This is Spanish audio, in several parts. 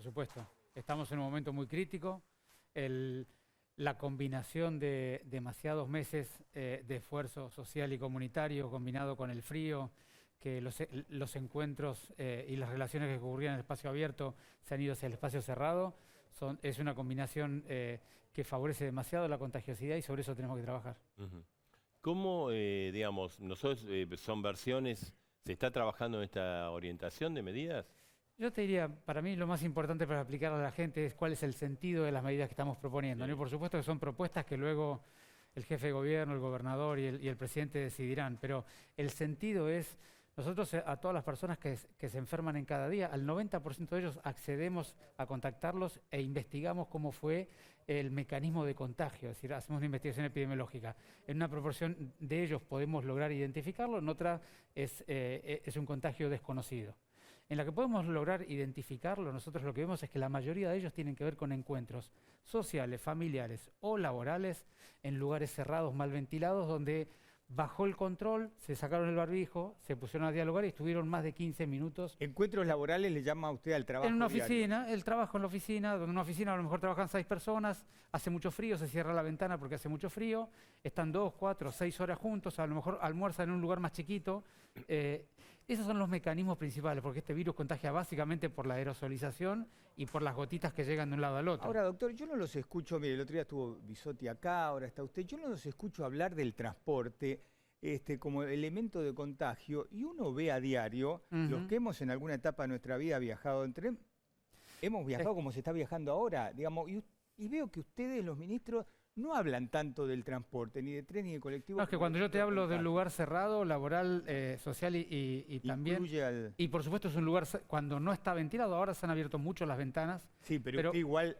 supuesto. Estamos en un momento muy crítico. La combinación de demasiados meses de esfuerzo social y comunitario, combinado con el frío, que los encuentros y las relaciones que ocurrían en el espacio abierto se han ido hacia el espacio cerrado, es una combinación que favorece demasiado la contagiosidad y sobre eso tenemos que trabajar. ¿Cómo, digamos, nosotros son versiones, se está trabajando en esta orientación de medidas? Yo te diría, para mí lo más importante para aplicar a la gente es cuál es el sentido de las medidas que estamos proponiendo, ¿no? Y por supuesto que son propuestas que luego el jefe de gobierno, el gobernador y el presidente decidirán, pero el sentido es, nosotros a todas las personas que se enferman en cada día, al 90% de ellos accedemos a contactarlos e investigamos cómo fue el mecanismo de contagio, es decir, hacemos una investigación epidemiológica. En una proporción de ellos podemos lograr identificarlo, en otra es un contagio desconocido. En la que podemos lograr identificarlo, nosotros lo que vemos es que la mayoría de ellos tienen que ver con encuentros sociales, familiares o laborales en lugares cerrados, mal ventilados, donde bajó el control, se sacaron el barbijo, se pusieron a dialogar y estuvieron más de 15 minutos. ¿Encuentros laborales le llama a usted al trabajo en una diario? oficina, el trabajo en la oficina, donde en una oficina a lo mejor trabajan 6 personas, hace mucho frío, se cierra la ventana porque hace mucho frío, están 2, 4, 6 horas juntos, a lo mejor almuerzan en un lugar más chiquito. Esos son los mecanismos principales, porque este virus contagia básicamente por la aerosolización y por las gotitas que llegan de un lado al otro. Ahora, doctor, yo no los escucho, mire, el otro día estuvo Bisotti acá, ahora está usted, yo no los escucho hablar del transporte como elemento de contagio, y uno ve a diario, los que hemos en alguna etapa de nuestra vida viajado en tren, hemos viajado como se está viajando ahora, digamos, y veo que ustedes, los ministros, no hablan tanto del transporte, ni de tren ni de colectivo. No, es que cuando yo te hablo de un lugar cerrado, laboral, social y también... Y por supuesto es un lugar, cuando no está ventilado, ahora se han abierto mucho las ventanas. Sí, pero usted igual,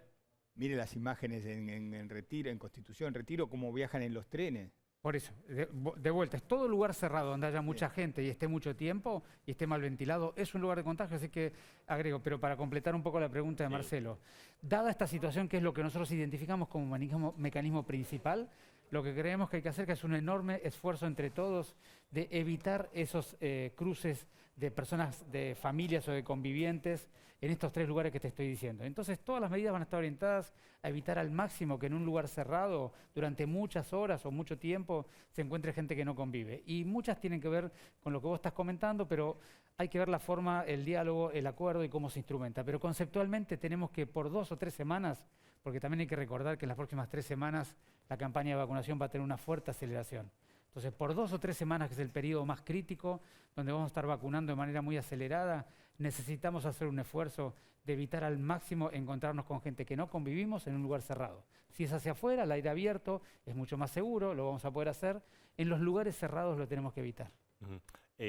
mire las imágenes en Retiro, en Constitución, Retiro, cómo viajan en los trenes. Por eso, de vuelta, es todo lugar cerrado donde haya mucha gente y esté mucho tiempo y esté mal ventilado, es un lugar de contagio, así que agrego, pero para completar un poco la pregunta de Marcelo, dada esta situación, que es lo que nosotros identificamos como mecanismo principal, lo que creemos que hay que hacer que es un enorme esfuerzo entre todos de evitar esos cruces de personas, de familias o de convivientes en estos 3 lugares que te estoy diciendo. Entonces todas las medidas van a estar orientadas a evitar al máximo que en un lugar cerrado durante muchas horas o mucho tiempo se encuentre gente que no convive. Y muchas tienen que ver con lo que vos estás comentando, pero hay que ver la forma, el diálogo, el acuerdo y cómo se instrumenta. Pero conceptualmente tenemos que por 2 o 3 semanas, porque también hay que recordar que en las próximas 3 semanas la campaña de vacunación va a tener una fuerte aceleración. Entonces, por 2 o 3 semanas, que es el periodo más crítico, donde vamos a estar vacunando de manera muy acelerada, necesitamos hacer un esfuerzo de evitar al máximo encontrarnos con gente que no convivimos en un lugar cerrado. Si es hacia afuera, al aire abierto, es mucho más seguro, lo vamos a poder hacer. En los lugares cerrados lo tenemos que evitar.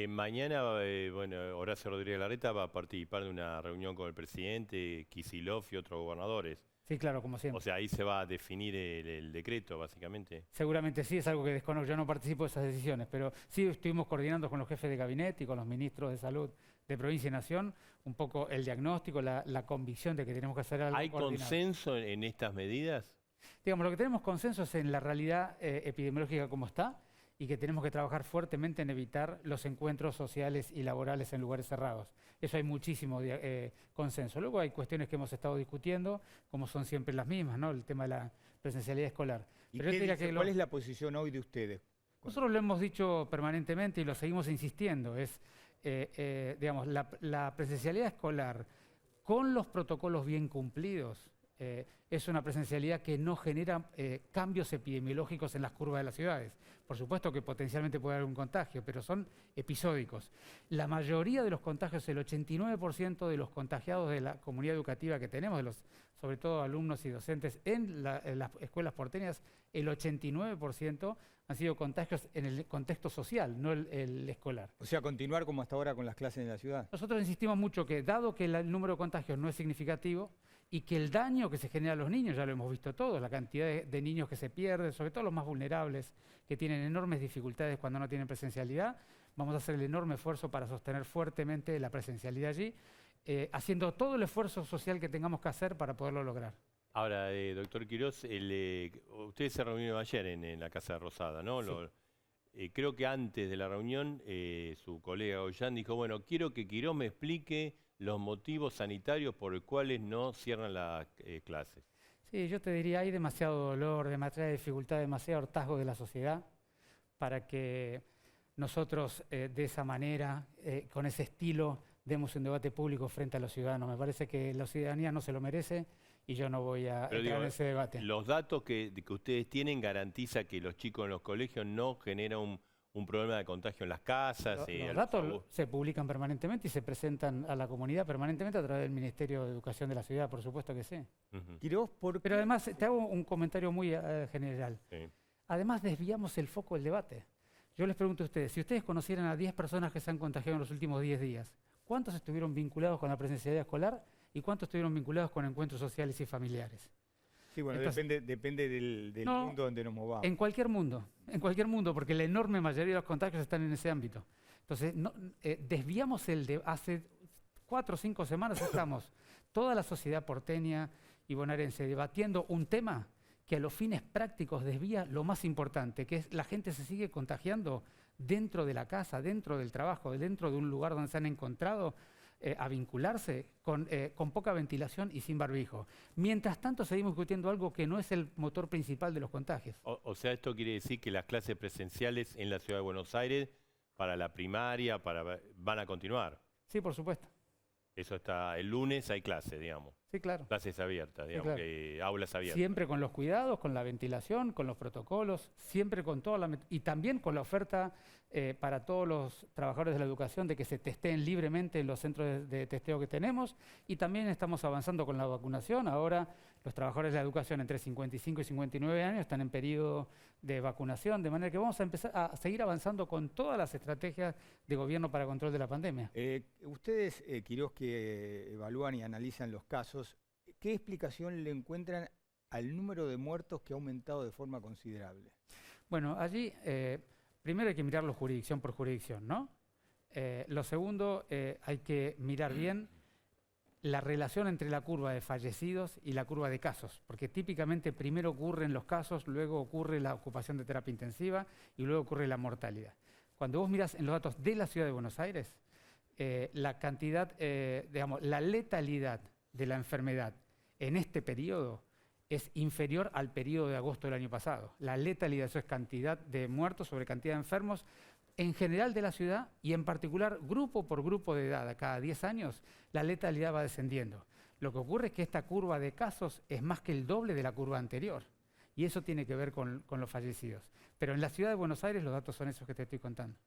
Mañana, bueno, Horacio Rodríguez Larreta va a participar de una reunión con el presidente, Kicillof y otros gobernadores. Sí, claro, como siempre. O sea, ahí se va a definir el decreto, básicamente. Seguramente sí, es algo que desconozco. Yo no participo de esas decisiones, pero sí estuvimos coordinando con los jefes de gabinete y con los ministros de salud de provincia y nación un poco el diagnóstico, la convicción de que tenemos que hacer algo coordinado. ¿Hay consenso en estas medidas? Digamos, lo que tenemos consenso es en la realidad epidemiológica como está, y que tenemos que trabajar fuertemente en evitar los encuentros sociales y laborales en lugares cerrados. Eso hay muchísimo consenso. Luego hay cuestiones que hemos estado discutiendo, como son siempre las mismas, ¿no? El tema de la presencialidad escolar. ¿Y cuál es la posición hoy de ustedes? Nosotros lo hemos dicho permanentemente y lo seguimos insistiendo. Es, digamos, la presencialidad escolar con los protocolos bien cumplidos, es una presencialidad que no genera cambios epidemiológicos en las curvas de las ciudades. Por supuesto que potencialmente puede haber un contagio, pero son episódicos. La mayoría de los contagios, el 89% de los contagiados de la comunidad educativa que tenemos, sobre todo alumnos y docentes en las escuelas porteñas, el 89% han sido contagios en el contexto social, no el escolar. O sea, continuar como hasta ahora con las clases en la ciudad. Nosotros insistimos mucho que, dado que el número de contagios no es significativo, y que el daño que se genera a los niños, ya lo hemos visto todos, la cantidad de niños que se pierden, sobre todo los más vulnerables, que tienen enormes dificultades cuando no tienen presencialidad, vamos a hacer el enorme esfuerzo para sostener fuertemente la presencialidad allí, haciendo todo el esfuerzo social que tengamos que hacer para poderlo lograr. Ahora, doctor Quirós, ustedes se reunieron ayer en la Casa Rosada, ¿no? Sí. Creo que antes de la reunión, su colega Ollán dijo, bueno, quiero que Quirós me explique los motivos sanitarios por los cuales no cierran las clases. Sí, yo te diría, hay demasiado dolor, demasiada dificultad, demasiado hartazgo de la sociedad para que nosotros de esa manera, con ese estilo, demos un debate público frente a los ciudadanos. Me parece que la ciudadanía no se lo merece y yo no voy a entrar en ese debate. Los datos que ustedes tienen garantizan que los chicos en los colegios no generan un problema de contagio en las casas. Los datos se publican permanentemente y se presentan a la comunidad permanentemente a través del Ministerio de Educación de la ciudad, por supuesto que sí. Quirós, Pero además, te hago un comentario muy general. Sí. Además, desviamos el foco del debate. Yo les pregunto a ustedes, si ustedes conocieran a 10 personas que se han contagiado en los últimos 10 días, ¿cuántos estuvieron vinculados con la presencialidad escolar y cuántos estuvieron vinculados con encuentros sociales y familiares? Sí, bueno, entonces, depende del mundo donde nos movamos. En cualquier mundo, porque la enorme mayoría de los contagios están en ese ámbito. Entonces, desviamos hace 4 o 5 semanas estamos toda la sociedad porteña y bonaerense debatiendo un tema que a los fines prácticos desvía lo más importante, que es la gente se sigue contagiando dentro de la casa, dentro del trabajo, dentro de un lugar donde se han encontrado a vincularse con poca ventilación y sin barbijo. Mientras tanto seguimos discutiendo algo que no es el motor principal de los contagios. O sea, esto quiere decir que las clases presenciales en la Ciudad de Buenos Aires, para la primaria, van a continuar. Sí, por supuesto. Eso está, el lunes hay clases, digamos. Sí, claro. Clases abiertas, digamos, Sí, claro. Aulas abiertas. Siempre con los cuidados, con la ventilación, con los protocolos, siempre con toda y también con la oferta para todos los trabajadores de la educación de que se testeen libremente en los centros de testeo que tenemos, y también estamos avanzando con la vacunación. Ahora los trabajadores de la educación entre 55 y 59 años están en periodo de vacunación, de manera que vamos a empezar a seguir avanzando con todas las estrategias de gobierno para control de la pandemia. Ustedes, Quirós, que evalúan y analizan los casos, ¿qué explicación le encuentran al número de muertos que ha aumentado de forma considerable? Bueno, allí primero hay que mirarlo jurisdicción por jurisdicción, ¿no? Lo segundo, hay que mirar bien la relación entre la curva de fallecidos y la curva de casos, porque típicamente primero ocurren los casos, luego ocurre la ocupación de terapia intensiva y luego ocurre la mortalidad. Cuando vos mirás en los datos de la Ciudad de Buenos Aires, la cantidad, la letalidad de la enfermedad en este periodo es inferior al periodo de agosto del año pasado. La letalidad, eso es cantidad de muertos sobre cantidad de enfermos, en general de la ciudad y en particular grupo por grupo de edad. A cada 10 años la letalidad va descendiendo. Lo que ocurre es que esta curva de casos es más que el doble de la curva anterior y eso tiene que ver con los fallecidos. Pero en la Ciudad de Buenos Aires los datos son esos que te estoy contando.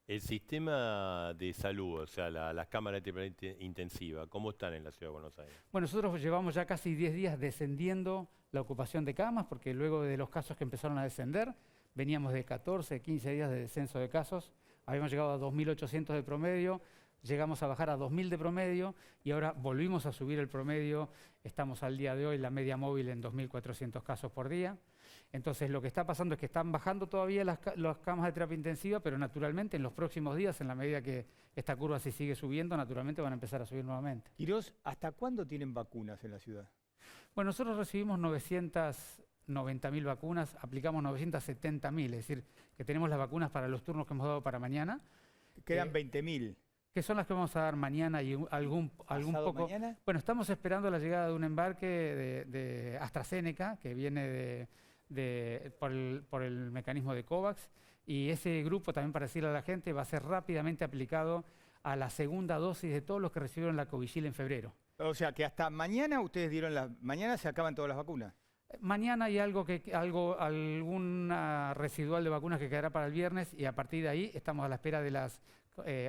El sistema de salud, o sea, las cámaras de terapia intensiva, ¿cómo están en la Ciudad de Buenos Aires? Bueno, nosotros llevamos ya casi 10 días descendiendo la ocupación de camas, porque luego de los casos que empezaron a descender, veníamos de 14, 15 días de descenso de casos, habíamos llegado a 2.800 de promedio, llegamos a bajar a 2.000 de promedio y ahora volvimos a subir el promedio, estamos al día de hoy la media móvil en 2.400 casos por día. Entonces lo que está pasando es que están bajando todavía las camas de terapia intensiva, pero naturalmente en los próximos días, en la medida que esta curva se sigue subiendo, naturalmente van a empezar a subir nuevamente. Quirós, ¿hasta cuándo tienen vacunas en la ciudad? Bueno, nosotros recibimos 990.000 vacunas, aplicamos 970.000, es decir, que tenemos las vacunas para los turnos que hemos dado para mañana. Quedan 20.000. Que son las que vamos a dar mañana y algún poco. Mañana? Bueno, estamos esperando la llegada de un embarque de AstraZeneca que viene por el mecanismo de COVAX, y ese grupo, también para decirle a la gente, va a ser rápidamente aplicado a la segunda dosis de todos los que recibieron la Covishield en febrero. O sea que hasta mañana ustedes dieron mañana se acaban todas las vacunas. Mañana hay alguna residual de vacunas que quedará para el viernes y a partir de ahí estamos a la espera de las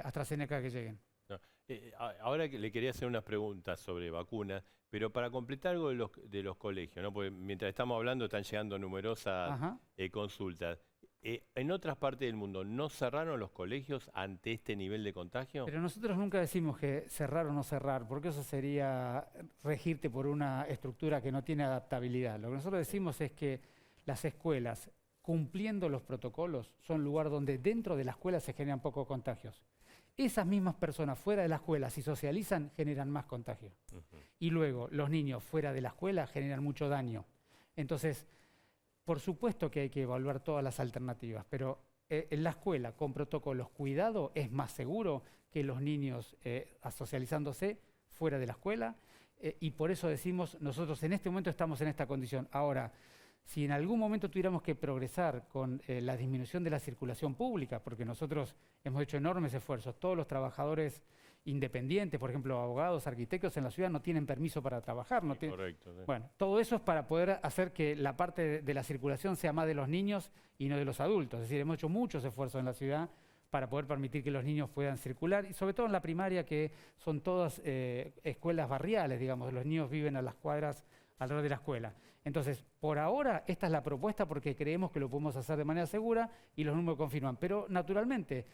AstraZeneca que lleguen. No. Ahora que le quería hacer unas preguntas sobre vacunas, pero para completar algo de los colegios, ¿no? Porque mientras estamos hablando están llegando numerosas consultas. ¿En otras partes del mundo no cerraron los colegios ante este nivel de contagio? Pero nosotros nunca decimos que cerrar o no cerrar, porque eso sería regirte por una estructura que no tiene adaptabilidad. Lo que nosotros decimos es que las escuelas, cumpliendo los protocolos, son lugar donde dentro de la escuela se generan pocos contagios. Esas mismas personas fuera de la escuela, si socializan, generan más contagio. Y luego, los niños fuera de la escuela generan mucho daño. Entonces, por supuesto que hay que evaluar todas las alternativas, pero en la escuela, con protocolos, cuidado, es más seguro que los niños socializándose fuera de la escuela, y por eso decimos, nosotros en este momento estamos en esta condición. Ahora, si en algún momento tuviéramos que progresar con la disminución de la circulación pública, porque nosotros hemos hecho enormes esfuerzos, todos los trabajadores independientes, por ejemplo, abogados, arquitectos en la ciudad no tienen permiso para trabajar. No tienen... Correcto. Sí. Bueno, todo eso es para poder hacer que la parte de la circulación sea más de los niños y no de los adultos. Es decir, hemos hecho muchos esfuerzos en la ciudad para poder permitir que los niños puedan circular, y sobre todo en la primaria, que son todas escuelas barriales, digamos, los niños viven a las cuadras alrededor de la escuela. Entonces, por ahora, esta es la propuesta porque creemos que lo podemos hacer de manera segura y los números confirman. Pero, naturalmente,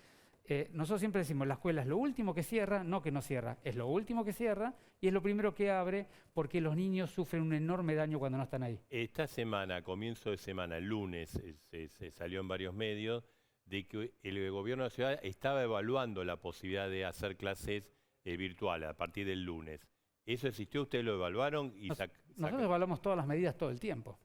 nosotros siempre decimos, la escuela es lo último que cierra, no que no cierra, es lo último que cierra y es lo primero que abre porque los niños sufren un enorme daño cuando no están ahí. Esta semana, comienzo de semana, el lunes, se salió en varios medios de que el gobierno de la ciudad estaba evaluando la posibilidad de hacer clases virtuales a partir del lunes. ¿Eso existió? ¿Ustedes lo evaluaron? Nosotros evaluamos todas las medidas todo el tiempo.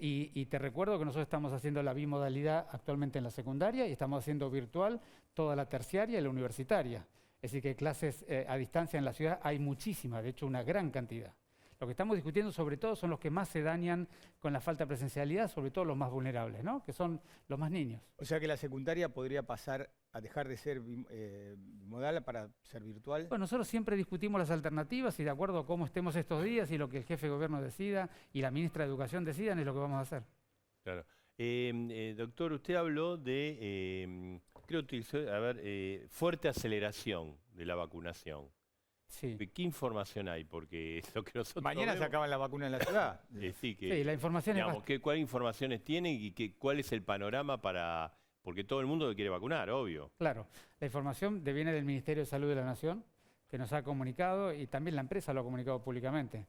Y te recuerdo que nosotros estamos haciendo la bimodalidad actualmente en la secundaria y estamos haciendo virtual toda la terciaria y la universitaria. Es decir, que clases a distancia en la ciudad hay muchísimas, de hecho una gran cantidad. Lo que estamos discutiendo sobre todo son los que más se dañan con la falta de presencialidad, sobre todo los más vulnerables, ¿no? Que son los más niños. O sea que la secundaria podría pasar a dejar de ser bimodal para ser virtual. Bueno, nosotros siempre discutimos las alternativas y de acuerdo a cómo estemos estos días y lo que el jefe de gobierno decida y la ministra de Educación decidan es lo que vamos a hacer. Claro. Doctor, usted habló de, creo que utilizó, fuerte aceleración de la vacunación. Sí. ¿Qué información hay? Porque es lo que nosotros Mañana se acaban la vacuna en la ciudad. Sí, la información digamos, ¿cuáles informaciones tienen y cuál es el panorama para...? Porque todo el mundo quiere vacunar, obvio. Claro, la información viene del Ministerio de Salud de la Nación, que nos ha comunicado, y también la empresa lo ha comunicado públicamente,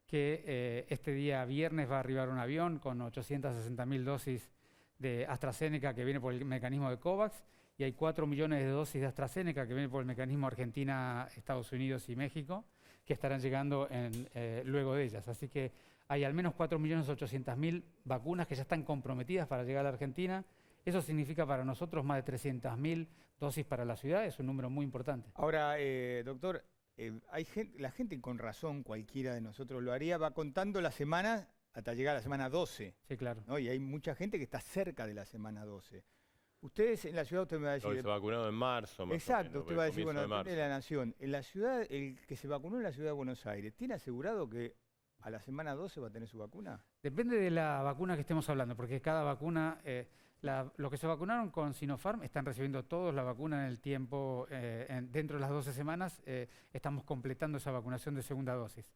que este día viernes va a arribar un avión con 860.000 dosis de AstraZeneca que viene por el mecanismo de COVAX, y hay 4 millones de dosis de AstraZeneca que viene por el mecanismo Argentina, Estados Unidos y México, que estarán llegando luego de ellas. Así que hay al menos 4.800.000 vacunas que ya están comprometidas para llegar a la Argentina. Eso significa para nosotros más de 300.000 dosis para la ciudad, es un número muy importante. Ahora, doctor, la gente con razón, cualquiera de nosotros lo haría, va contando las semanas hasta llegar a la semana 12. Sí, claro. ¿No? Y hay mucha gente que está cerca de la semana 12. Ustedes en la ciudad, usted me va a decir... Se vacunó en marzo. Exacto, usted va a decir, bueno, depende de de la nación. En la ciudad, el que se vacunó en la ciudad de Buenos Aires, ¿tiene asegurado que a la semana 12 va a tener su vacuna? Depende de la vacuna que estemos hablando, porque cada vacuna... los que se vacunaron con Sinopharm están recibiendo todos la vacuna en el tiempo, dentro de las 12 semanas estamos completando esa vacunación de segunda dosis.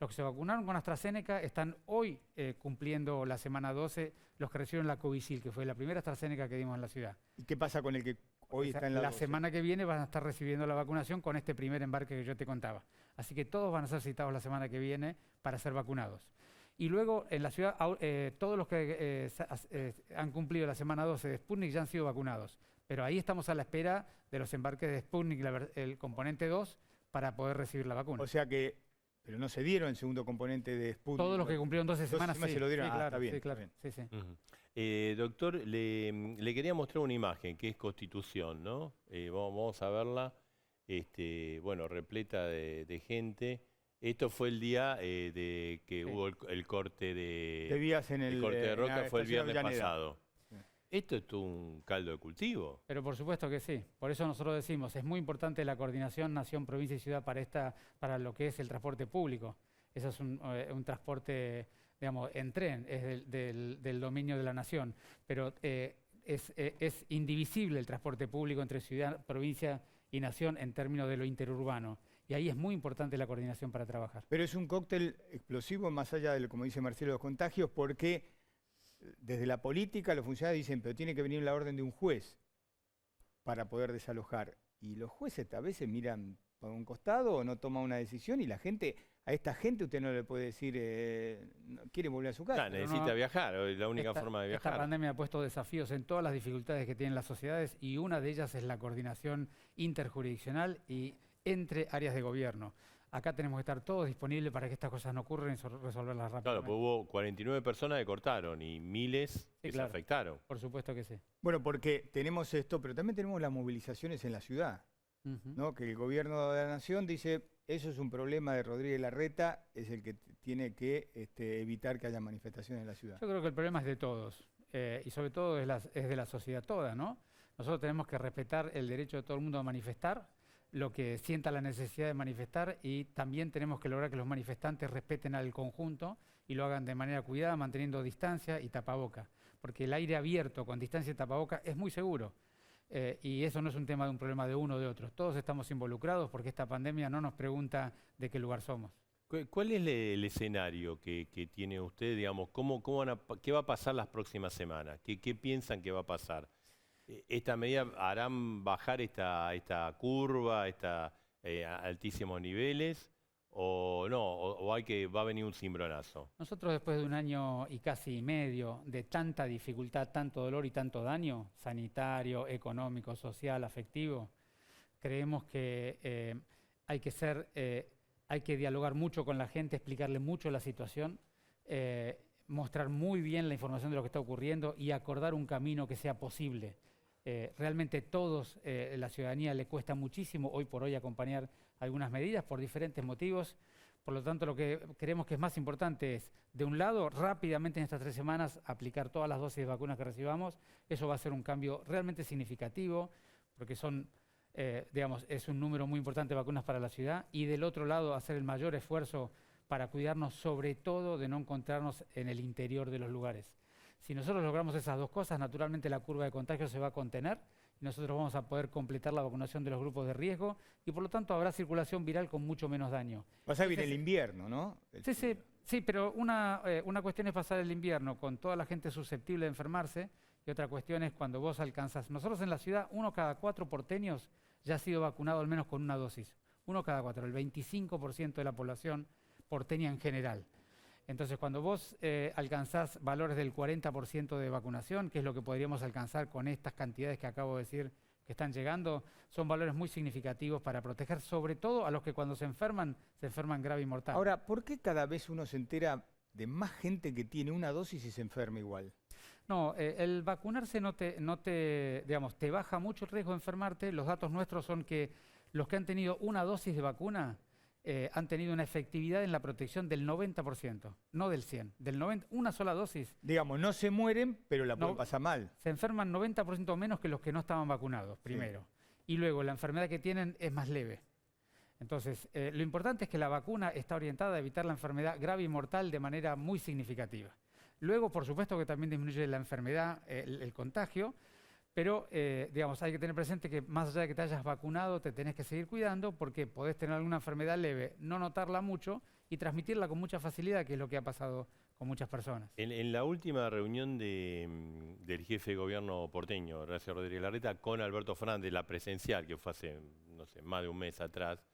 Los que se vacunaron con AstraZeneca están hoy cumpliendo la semana 12, los que recibieron la Covishield, que fue la primera AstraZeneca que dimos en la ciudad. ¿Y qué pasa con el que hoy está en la 12? La semana que viene van a estar recibiendo la vacunación con este primer embarque que yo te contaba. Así que todos van a ser citados la semana que viene para ser vacunados. Y luego en la ciudad todos los que han cumplido la semana 12 de Sputnik ya han sido vacunados. Pero ahí estamos a la espera de los embarques de Sputnik, el componente 2, para poder recibir la vacuna. O sea que, pero no se dieron el segundo componente de Sputnik. Todos los que cumplieron 12 semanas sí. Se lo dieron, sí, claro, está bien. Sí, claro. Bien. Sí, sí. Doctor, le quería mostrar una imagen que es Constitución, ¿no? Vamos a verla, bueno, repleta de gente. Esto fue el día de que hubo el corte de vías en el corte de Roca, fue el viernes Avellaneda. pasado. Sí. Esto es un caldo de cultivo. Pero por supuesto que sí. Por eso nosotros decimos, es muy importante la coordinación nación, provincia y ciudad para lo que es el transporte público. Eso es un transporte, digamos, en tren, es del dominio de la nación. Pero es indivisible el transporte público entre ciudad, provincia y nación en términos de lo interurbano. Y ahí es muy importante la coordinación para trabajar. Pero es un cóctel explosivo más allá de, como dice Marcelo, los contagios, porque desde la política los funcionarios dicen, pero tiene que venir la orden de un juez para poder desalojar. Y los jueces a veces miran por un costado o no toman una decisión y a esta gente usted no le puede decir, no, quiere volver a su casa. Claro, necesita viajar, es la única forma de viajar. Esta pandemia ha puesto desafíos en todas las dificultades que tienen las sociedades y una de ellas es la coordinación interjurisdiccional y entre áreas de gobierno. Acá tenemos que estar todos disponibles para que estas cosas no ocurran y resolverlas rápidamente. Claro, pues hubo 49 personas que cortaron y miles que se afectaron. Por supuesto que sí. Bueno, porque tenemos esto, pero también tenemos las movilizaciones en la ciudad, ¿no? Que el gobierno de la nación dice, eso es un problema de Rodríguez Larreta, es el que tiene que evitar que haya manifestaciones en la ciudad. Yo creo que el problema es de todos, y sobre todo es de la sociedad toda, ¿no? Nosotros tenemos que respetar el derecho de todo el mundo a manifestar, lo que sienta la necesidad de manifestar, y también tenemos que lograr que los manifestantes respeten al conjunto y lo hagan de manera cuidada, manteniendo distancia y tapaboca, porque el aire abierto con distancia y tapaboca es muy seguro. Y eso no es un tema de un problema de uno o de otro. Todos estamos involucrados porque esta pandemia no nos pregunta de qué lugar somos. ¿Cuál es el escenario que tiene usted, digamos, qué va a pasar las próximas semanas? ¿Qué piensan que va a pasar? ¿Esta medida harán bajar esta curva, altísimos niveles? ¿O no? ¿O va a venir un cimbronazo? Nosotros, después de un año y casi medio de tanta dificultad, tanto dolor y tanto daño sanitario, económico, social, afectivo, creemos que hay que dialogar mucho con la gente, explicarle mucho la situación, mostrar muy bien la información de lo que está ocurriendo y acordar un camino que sea posible. Realmente todos, la ciudadanía le cuesta muchísimo hoy por hoy acompañar algunas medidas por diferentes motivos. Por lo tanto, lo que creemos que es más importante es, de un lado, rápidamente en estas 3 semanas aplicar todas las dosis de vacunas que recibamos. Eso va a ser un cambio realmente significativo, porque es un número muy importante de vacunas para la ciudad. Y del otro lado, hacer el mayor esfuerzo para cuidarnos, sobre todo de no encontrarnos en el interior de los lugares. Si nosotros logramos esas dos cosas, naturalmente la curva de contagio se va a contener y nosotros vamos a poder completar la vacunación de los grupos de riesgo y por lo tanto habrá circulación viral con mucho menos daño. Pasa bien el invierno, ¿no? Sí, pero una cuestión es pasar el invierno con toda la gente susceptible de enfermarse y otra cuestión es cuando vos alcanzas. Nosotros en la ciudad, 1 cada 4 porteños ya ha sido vacunado al menos con una dosis. 1 cada 4, el 25% de la población porteña en general. Entonces, cuando vos alcanzás valores del 40% de vacunación, que es lo que podríamos alcanzar con estas cantidades que acabo de decir que están llegando, son valores muy significativos para proteger, sobre todo a los que cuando se enferman grave y mortal. Ahora, ¿por qué cada vez uno se entera de más gente que tiene una dosis y se enferma igual? No, el vacunarse te baja mucho el riesgo de enfermarte. Los datos nuestros son que los que han tenido una dosis de vacuna han tenido una efectividad en la protección del 90%, no del 100%, del 90%, una sola dosis. Digamos, no se mueren, pero la pueden pasar mal. Se enferman 90% menos que los que no estaban vacunados, primero. Sí. Y luego, la enfermedad que tienen es más leve. Entonces, lo importante es que la vacuna está orientada a evitar la enfermedad grave y mortal de manera muy significativa. Luego, por supuesto que también disminuye la enfermedad, el contagio, pero, hay que tener presente que más allá de que te hayas vacunado, te tenés que seguir cuidando porque podés tener alguna enfermedad leve, no notarla mucho y transmitirla con mucha facilidad, que es lo que ha pasado con muchas personas. En la última reunión del jefe de gobierno porteño, Horacio Rodríguez Larreta, con Alberto Fernández, la presencial, que fue hace, más de un mes atrás,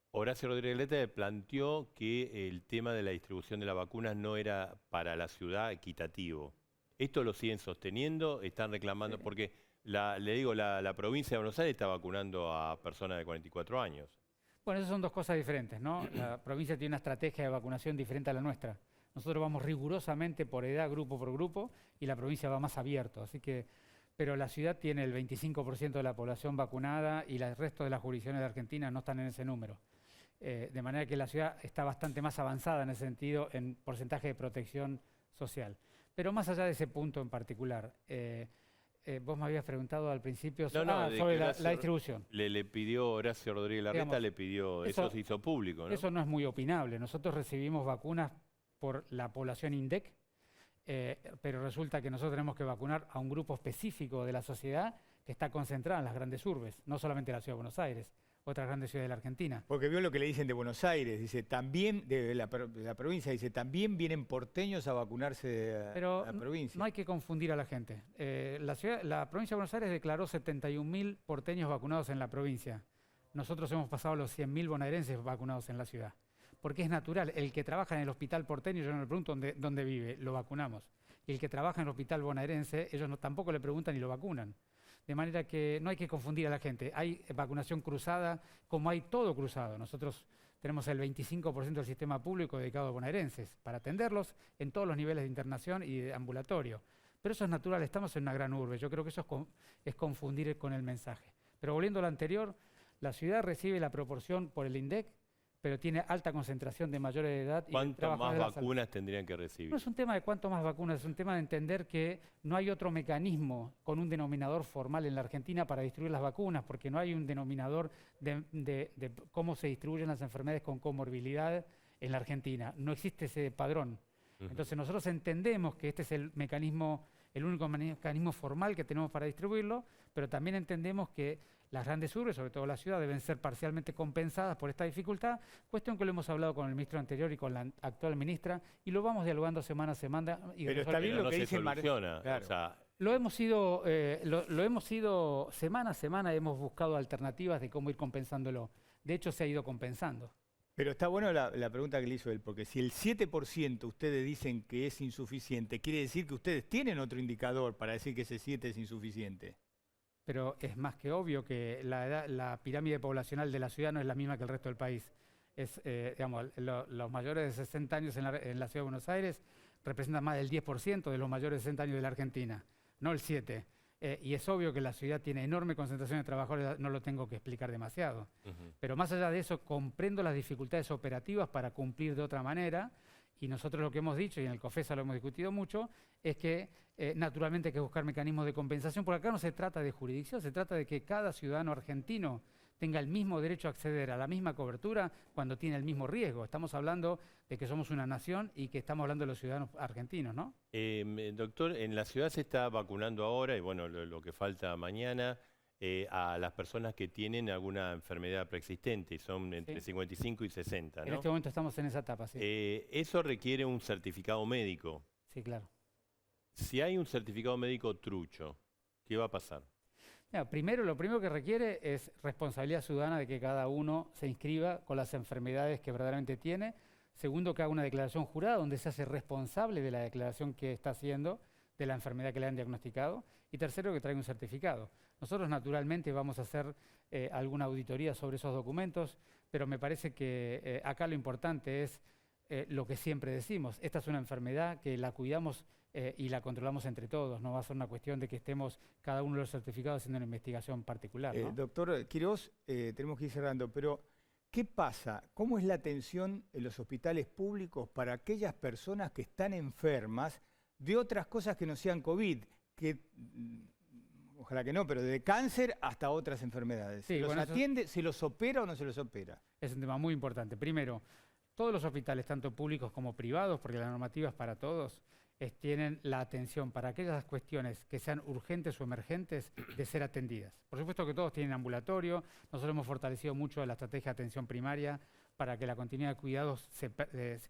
Horacio Rodríguez Larreta planteó que el tema de la distribución de las vacunas no era para la ciudad equitativo. ¿Esto lo siguen sosteniendo? ¿Están reclamando? Sí. Porque, la provincia de Buenos Aires está vacunando a personas de 44 años. Bueno, esas son dos cosas diferentes, ¿no? La provincia tiene una estrategia de vacunación diferente a la nuestra. Nosotros vamos rigurosamente por edad, grupo por grupo, y la provincia va más abierto. Pero la ciudad tiene el 25% de la población vacunada y el resto de las jurisdicciones de Argentina no están en ese número. De manera que la ciudad está bastante más avanzada en ese sentido en porcentaje de protección social. Pero más allá de ese punto en particular, vos me habías preguntado al principio sobre la distribución. Le pidió Horacio Rodríguez Larreta, eso se hizo público, ¿no? Eso no es muy opinable. Nosotros recibimos vacunas por la población INDEC, pero resulta que nosotros tenemos que vacunar a un grupo específico de la sociedad que está concentrada en las grandes urbes, no solamente en la ciudad de Buenos Aires, otras grandes ciudades de la Argentina. Porque vio lo que le dicen de Buenos Aires, dice, también, de la provincia, dice, también vienen porteños a vacunarse a la provincia. No hay que confundir a la gente. La provincia de Buenos Aires declaró 71.000 porteños vacunados en la provincia. Nosotros hemos pasado los 100.000 bonaerenses vacunados en la ciudad. Porque es natural, el que trabaja en el hospital porteño, yo no le pregunto dónde vive, lo vacunamos. Y el que trabaja en el hospital bonaerense, ellos tampoco le preguntan y lo vacunan. De manera que no hay que confundir a la gente. Hay vacunación cruzada, como hay todo cruzado. Nosotros tenemos el 25% del sistema público dedicado a bonaerenses para atenderlos en todos los niveles de internación y de ambulatorio. Pero eso es natural, estamos en una gran urbe. Yo creo que eso es confundir con el mensaje. Pero volviendo a lo anterior, La ciudad recibe la proporción por el INDEC, pero tiene alta concentración de mayores de edad. ¿Cuántas más vacunas tendrían que recibir? No es un tema de cuánto más vacunas, es un tema de entender que no hay otro mecanismo con un denominador formal en la Argentina para distribuir las vacunas, porque no hay un denominador de cómo se distribuyen las enfermedades con comorbilidad en la Argentina. No existe ese padrón. Entonces nosotros entendemos que este es el mecanismo, el único mecanismo formal que tenemos para distribuirlo, pero también entendemos que las grandes urbes, sobre todo la ciudad, deben ser parcialmente compensadas por esta dificultad, cuestión que lo hemos hablado con el ministro anterior y con la actual ministra, y lo vamos dialogando semana a semana. Pero está bien lo que dice soluciona. Claro. O sea, lo hemos ido semana a semana, hemos buscado alternativas de cómo ir compensándolo. De hecho, se ha ido compensando. Pero está bueno la pregunta que le hizo él, porque si el 7% ustedes dicen que es insuficiente, quiere decir que ustedes tienen otro indicador para decir que ese 7 es insuficiente. Pero es más que obvio que la pirámide poblacional de la ciudad no es la misma que el resto del país. Digamos, los mayores de 60 años en la ciudad de Buenos Aires representan más del 10% de los mayores de 60 años de la Argentina, no el 7%. Y es obvio que la ciudad tiene enorme concentración de trabajadores, no lo tengo que explicar demasiado. Pero más allá de eso, comprendo las dificultades operativas para cumplir de otra manera, y nosotros lo que hemos dicho, y en el COFESA lo hemos discutido mucho, es que naturalmente hay que buscar mecanismos de compensación, porque acá no se trata de jurisdicción, se trata de que cada ciudadano argentino tenga el mismo derecho a acceder a la misma cobertura cuando tiene el mismo riesgo. Estamos hablando de que somos una nación y que estamos hablando de los ciudadanos argentinos, ¿no? Doctor, en la ciudad se está vacunando ahora, y bueno, lo que falta mañana, a las personas que tienen alguna enfermedad preexistente, son entre 55 y 60, ¿no? En este momento estamos en esa etapa, sí. Eso requiere un certificado médico. Sí, claro. Si hay un certificado médico trucho, ¿qué va a pasar? Mira, lo primero que requiere es responsabilidad ciudadana de que cada uno se inscriba con las enfermedades que verdaderamente tiene. Segundo, que haga una declaración jurada donde se hace responsable de la declaración que está haciendo, de la enfermedad que le han diagnosticado. Y tercero, que traiga un certificado. Nosotros naturalmente vamos a hacer alguna auditoría sobre esos documentos, pero me parece que acá lo importante es lo que siempre decimos. Esta es una enfermedad que la cuidamos y la controlamos entre todos. No va a ser una cuestión de que estemos cada uno de los certificados haciendo una investigación particular, ¿no? Doctor Quirós, tenemos que ir cerrando, pero ¿qué pasa? ¿Cómo es la atención en los hospitales públicos para aquellas personas que están enfermas de otras cosas que no sean COVID? Que, ojalá que no, pero de cáncer hasta otras enfermedades. Sí, ¿Se los bueno, atiende, se los opera o no se los opera? Es un tema muy importante. Primero, todos los hospitales, tanto públicos como privados, porque la normativa es para todos, tienen la atención para aquellas cuestiones que sean urgentes o emergentes de ser atendidas. Por supuesto que todos tienen ambulatorio, nosotros hemos fortalecido mucho la estrategia de atención primaria para que la continuidad de cuidados se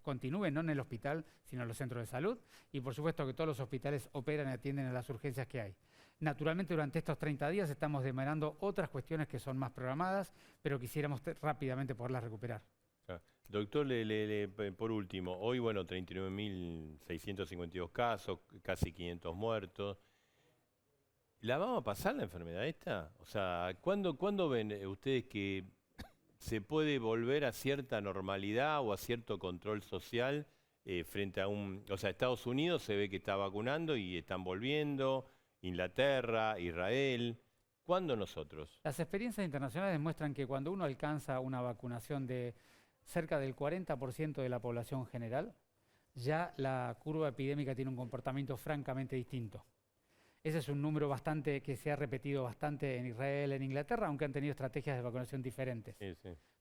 continúe, no en el hospital, sino en los centros de salud, y por supuesto que todos los hospitales operan y atienden a las urgencias que hay. Naturalmente, durante estos 30 días estamos demandando otras cuestiones que son más programadas, pero quisiéramos rápidamente poderlas recuperar. Doctor, por último, hoy, bueno, 39.652 casos, casi 500 muertos. ¿La vamos a pasar la enfermedad esta? O sea, ¿cuándo ven ustedes que se puede volver a cierta normalidad o a cierto control social frente a o sea, Estados Unidos se ve que está vacunando y están volviendo, Inglaterra, Israel. ¿Cuándo nosotros? Las experiencias internacionales demuestran que cuando uno alcanza una vacunación de cerca del 40% de la población general, ya la curva epidémica tiene un comportamiento francamente distinto. Ese es un número que se ha repetido bastante en Israel, en Inglaterra, aunque han tenido estrategias de vacunación diferentes. Sí.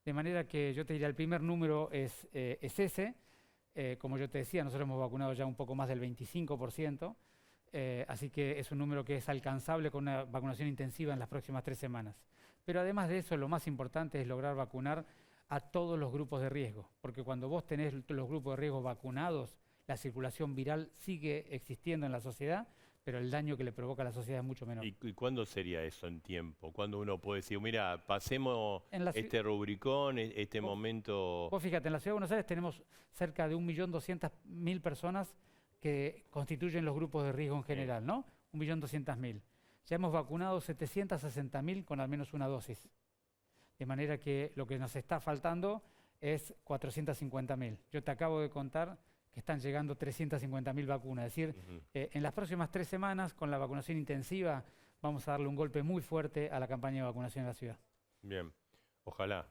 De manera que yo te diría, el primer número es ese. Como yo te decía, nosotros hemos vacunado ya un poco más del 25%, así que es un número que es alcanzable con una vacunación intensiva en las próximas 3 semanas. Pero además de eso, lo más importante es lograr vacunar a todos los grupos de riesgo, porque cuando vos tenés los grupos de riesgo vacunados, la circulación viral sigue existiendo en la sociedad, pero el daño que le provoca a la sociedad es mucho menor. ¿Y cuándo sería eso en tiempo? ¿Cuándo uno puede decir, mira, pasemos este rubricón, este momento? Vos fíjate, en la Ciudad de Buenos Aires tenemos cerca de 1.200.000 personas que constituyen los grupos de riesgo en general, ¿no? 1.200.000. Ya hemos vacunado 760.000 con al menos una dosis. De manera que lo que nos está faltando es 450.000. Yo te acabo de contar que están llegando 350.000 vacunas. Es decir, en las próximas 3 semanas, con la vacunación intensiva, vamos a darle un golpe muy fuerte a la campaña de vacunación en la ciudad. Bien. Ojalá,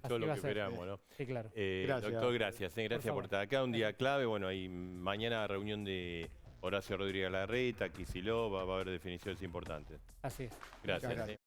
todo lo que esperamos, ¿no? Sí, claro. Gracias. Doctor, gracias. Gracias por estar acá. Un día clave. Bueno, y mañana reunión de Horacio Rodríguez Larreta, Kicillof, va a haber definiciones importantes. Así es. Gracias.